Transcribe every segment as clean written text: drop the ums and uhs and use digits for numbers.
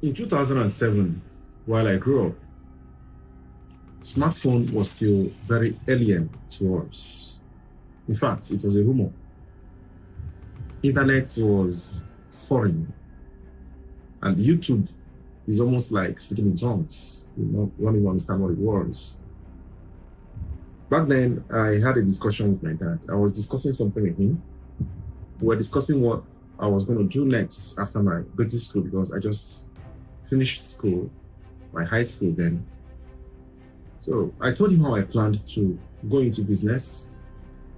In 2007, while I grew up, smartphone was still very alien to us. In fact, it was a rumor. Internet was foreign, and YouTube is almost like speaking in tongues. You don't even understand what it was. Back then, I had a discussion with my dad. I was discussing something with him. We were discussing what I was going to do next after my basic school, because I just finished school, my high school then. So I told him how I planned to go into business,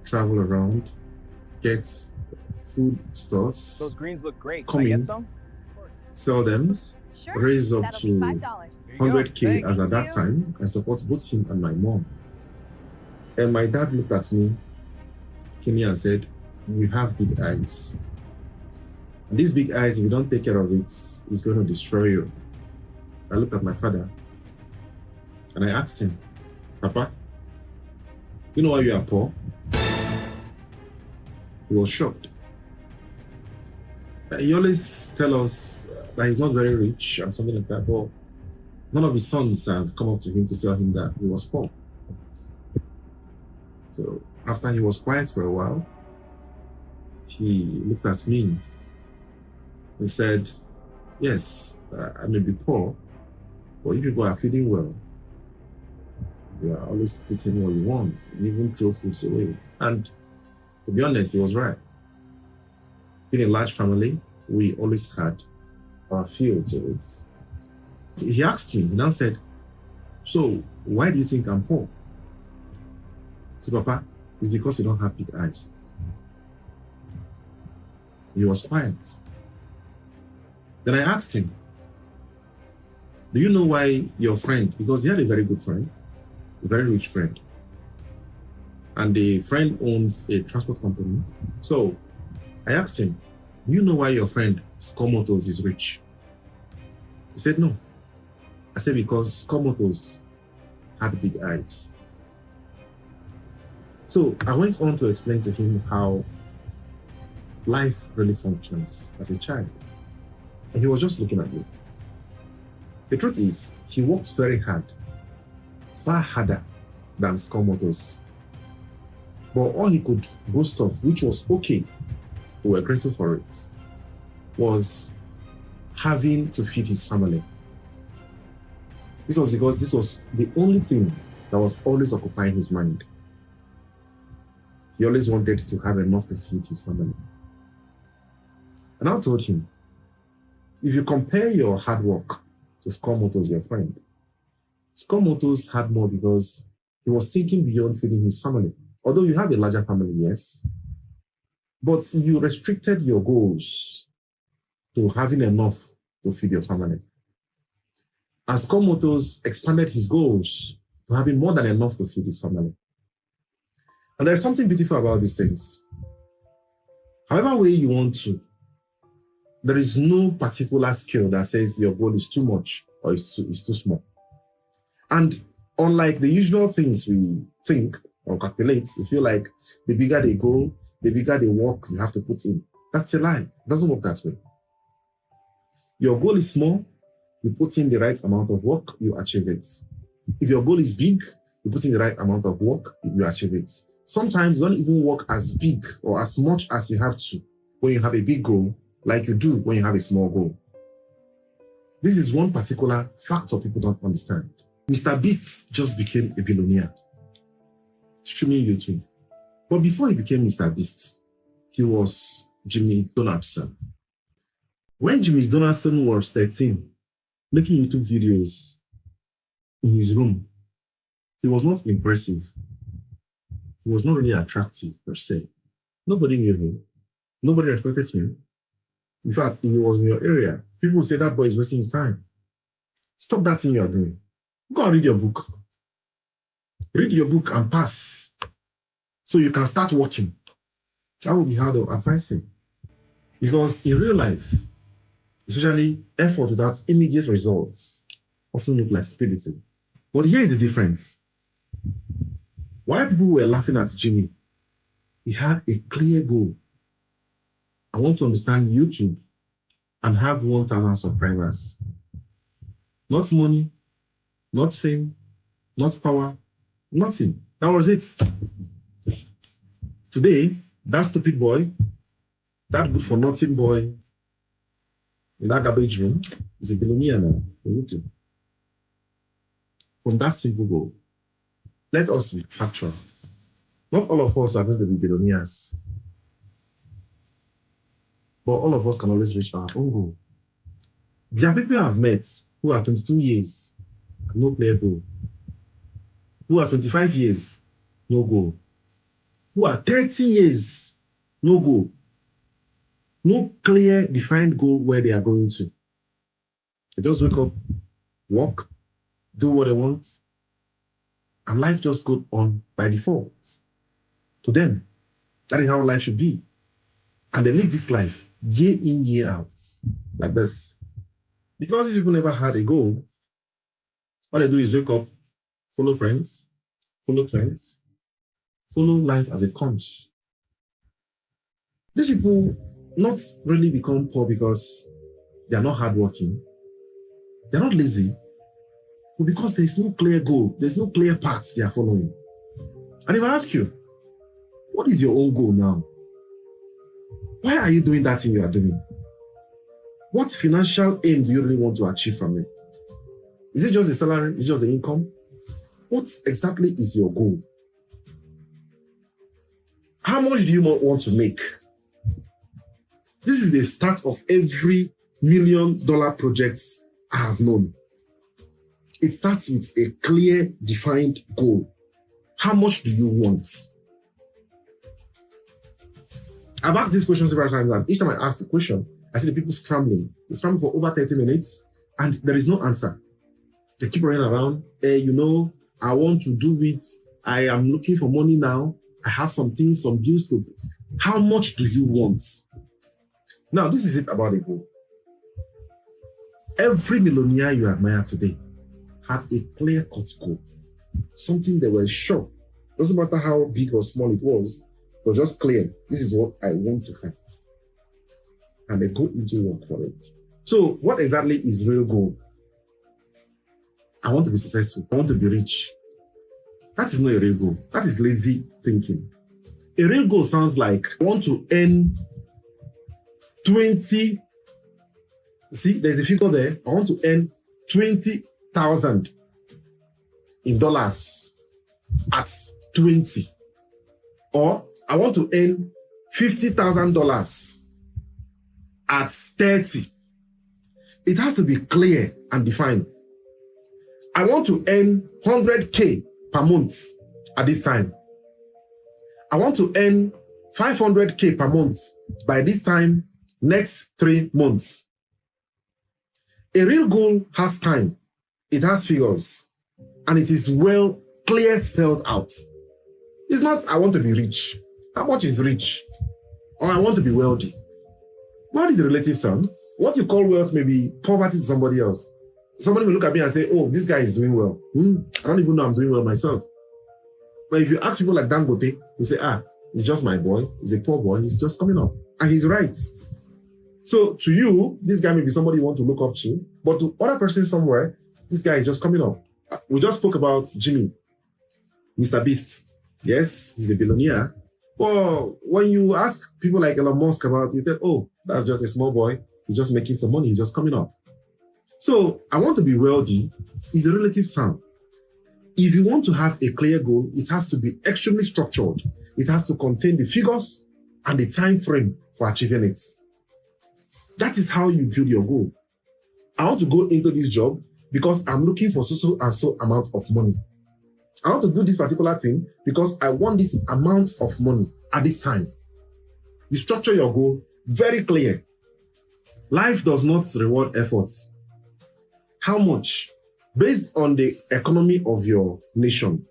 travel around, get food stuffs. Those greens look great. Come Can I in, get some? sell them, Sure. raise up That'll to be $5. 100K as at that Thanks. time, and support both him and my mom. And my dad looked at me, Kenny, and said, "You have big eyes. And these big eyes, if you don't take care of it, it's going to destroy you." I looked at my father and I asked him, "Papa, you know why you are poor?" He was shocked. He always tells us that he's not very rich and something like that, but none of his sons have come up to him to tell him that he was poor. So after he was quiet for a while, he looked at me and said, "Yes, I may be poor, but you people are feeding well. You are always eating what you want, and even throw foods away." And to be honest, he was right. In a large family, we always had our field to it. He asked me, he now said, "So why do you think I'm poor?" I said, "Papa, it's because you don't have big eyes." He was quiet. Then I asked him, "Do you know why your friend," because he had a very good friend, a very rich friend, and the friend owns a transport company. So I asked him, "Do you know why your friend Scomotos is rich?" He said, "No." I said, "Because Scomotos had big eyes." So I went on to explain to him how life really functions as a child. And he was just looking at me. The truth is, he worked very hard, far harder than Scomotos. But all he could boast of, which was okay, we were grateful for it, was having to feed his family. This was because this was the only thing that was always occupying his mind. He always wanted to have enough to feed his family. And I told him, if you compare your hard work to Scomotos, your friend, Scomotos had more because he was thinking beyond feeding his family. Although you have a larger family, yes, but you restricted your goals to having enough to feed your family. And Scomotos expanded his goals to having more than enough to feed his family. And there's something beautiful about these things. However way you want to, there is no particular skill that says your goal is too much or it's too small. And unlike the usual things we think or calculate, you feel like the bigger they go, the bigger the work you have to put in. That's a lie. It doesn't work that way. Your goal is small, you put in the right amount of work, you achieve it. If your goal is big, you put in the right amount of work, you achieve it. Sometimes you don't even work as big or as much as you have to when you have a big goal, like you do when you have a small goal. This is one particular factor people don't understand. MrBeast just became a billionaire, streaming YouTube. But before he became MrBeast, he was Jimmy Donaldson. When Jimmy Donaldson was 13, making YouTube videos in his room, he was not impressive. He was not really attractive per se. Nobody knew him. Nobody respected him. In fact, if he was in your area, people would say that boy is wasting his time. Stop that thing you are doing. Go and read your book. Read your book and pass, so you can start watching. That would be how to advise him. Because in real life, especially effort without immediate results often look like stupidity. But here is the difference. Why people were laughing at Jimmy, he had a clear goal. I want to understand YouTube and have 1,000 subscribers Not money, not fame, not power, nothing. That was it. Today, that stupid boy, that good for nothing boy in that garbage room is a billionaire now for YouTube. From that simple goal. Let us be factual. Not all of us are going to be billionaires, but all of us can always reach our own goal. There are people I've met who are 22 years, no clear goal. Who are 25 years, no goal. Who are 30 years, no goal. No clear, defined goal where they are going to. They just wake up, walk, do what they want, and life just goes on by default. To them, that is how life should be. And they live this life year in, year out, like this. Because these people never had a goal, all they do is wake up, follow friends, follow trends, follow life as it comes. These people not really become poor because they are not hardworking, they're not lazy, but because there's no clear goal, there's no clear path they are following. And if I ask you, what is your own goal now? Why are you doing that thing you are doing? What financial aim do you really want to achieve from it? Is it just the salary? Is it just the income? What exactly is your goal? How much do you want to make? This is the start of every $1 million project I have known. It starts with a clear, defined goal. How much do you want? I've asked these questions several times, and each time I ask the question, I see the people scrambling. They scramble for over 30 minutes, and there is no answer. They keep running around. I want to do it. I am looking for money now. I have some things, some bills to pay. How much do you want? Now, this is it about a goal. Every millionaire you admire today had a clear-cut goal. Something they were sure. Doesn't matter how big or small it was just clear. This is what I want to have. And they go into work for it. So what exactly is real goal? I want to be successful. I want to be rich. That is not a real goal. That is lazy thinking. A real goal sounds like I want to earn 20. See, there's a figure there. I want to earn 20,000 in dollars at 20. Or I want to earn $50,000 at 30. It has to be clear and defined. I want to earn 100K per month at this time. I want to earn 500K per month by this time next 3 months. A real goal has time, it has figures, and it is well clear spelled out. It's not I want to be rich. How much is rich? Or I want to be wealthy. Wealth is a relative term. What you call wealth may be poverty to somebody else. Somebody will look at me and say, oh, this guy is doing well. I don't even know I'm doing well myself. But if you ask people like Dangote, you say, he's just my boy. He's a poor boy. He's just coming up. And he's right. So to you, this guy may be somebody you want to look up to. But to other person somewhere, this guy is just coming up. We just spoke about Jimmy, MrBeast. Yes, he's a billionaire. But when you ask people like Elon Musk about it, they say, oh, that's just a small boy. He's just making some money. He's just coming up. So I want to be wealthy is a relative term. If you want to have a clear goal, it has to be extremely structured. It has to contain the figures and the time frame for achieving it. That is how you build your goal. I want to go into this job because I'm looking for so and so amount of money. I want to do this particular thing because I want this amount of money at this time. You structure your goal very clear. Life does not reward efforts. How much? Based on the economy of your nation,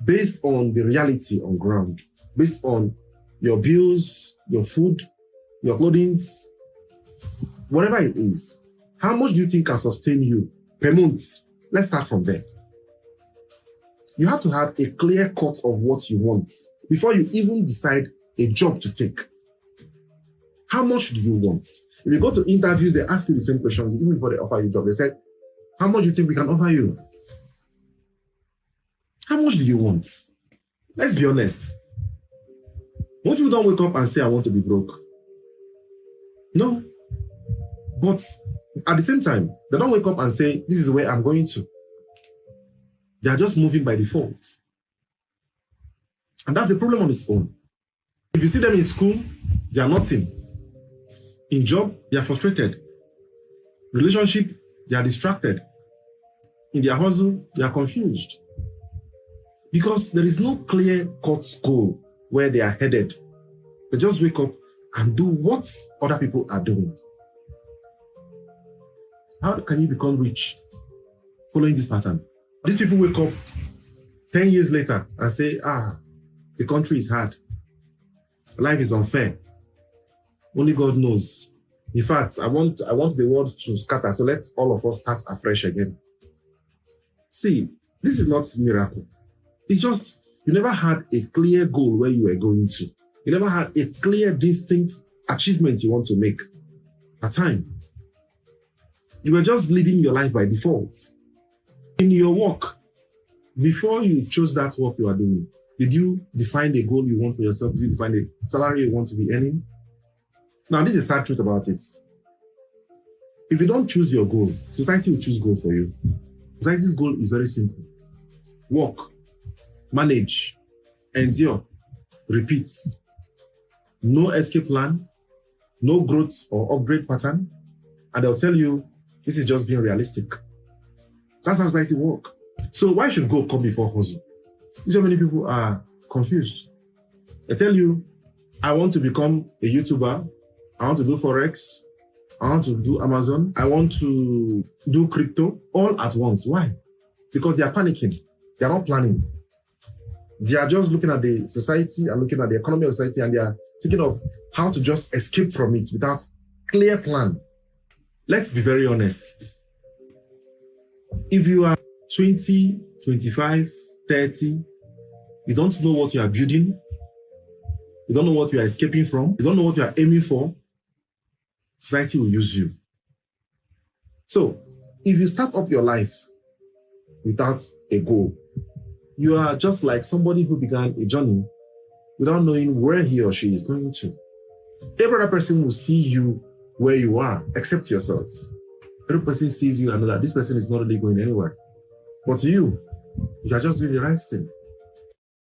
based on the reality on ground, based on your bills, your food, your clothing, whatever it is, how much do you think can sustain you per month? Let's start from there. You have to have a clear cut of what you want before you even decide a job to take. How much do you want? If you go to interviews, they ask you the same question even before they offer you a job. They said, How much do you think we can offer you? How much do you want? Let's be honest. Most people don't wake up and say, I want to be broke. No. But at the same time, they don't wake up and say, this is where I'm going to. They are just moving by default. And that's the problem on its own. If you see them in school, they are nothing. In job, they are frustrated. Relationship, they are distracted. In their hustle, they are confused. Because there is no clear-cut goal where they are headed. They just wake up and do what other people are doing. How can you become rich following this pattern? These people wake up 10 years later and say, the country is hard. Life is unfair. Only God knows. In fact, I want the world to scatter, so let all of us start afresh again. See, this is not a miracle. It's just, you never had a clear goal where you were going to. You never had a clear, distinct achievement you want to make at time. You were just living your life by default. In your work, before you chose that work you are doing, did you define the goal you want for yourself? Did you define the salary you want to be earning? Now, this is the sad truth about it. If you don't choose your goal, society will choose goal for you. Society's goal is very simple. Work, manage, endure, repeat. No escape plan, no growth or upgrade pattern, and they'll tell you this is just being realistic. That's how society works. So why should goal come before hustle? So many people are confused. They tell you, I want to become a YouTuber, I want to do Forex, I want to do Amazon, I want to do crypto all at once. Why? Because they are panicking. They are not planning. They are just looking at the society and looking at the economy of society, and they are thinking of how to just escape from it without clear plan. Let's be very honest. If you are 20, 25, 30, you don't know what you are building, you don't know what you are escaping from, you don't know what you are aiming for, society will use you. So, if you start up your life without a goal, you are just like somebody who began a journey without knowing where he or she is going to. Every other person will see you where you are, except yourself. Every person sees you and knows that this person is not really going anywhere. But to you, you are just doing the right thing.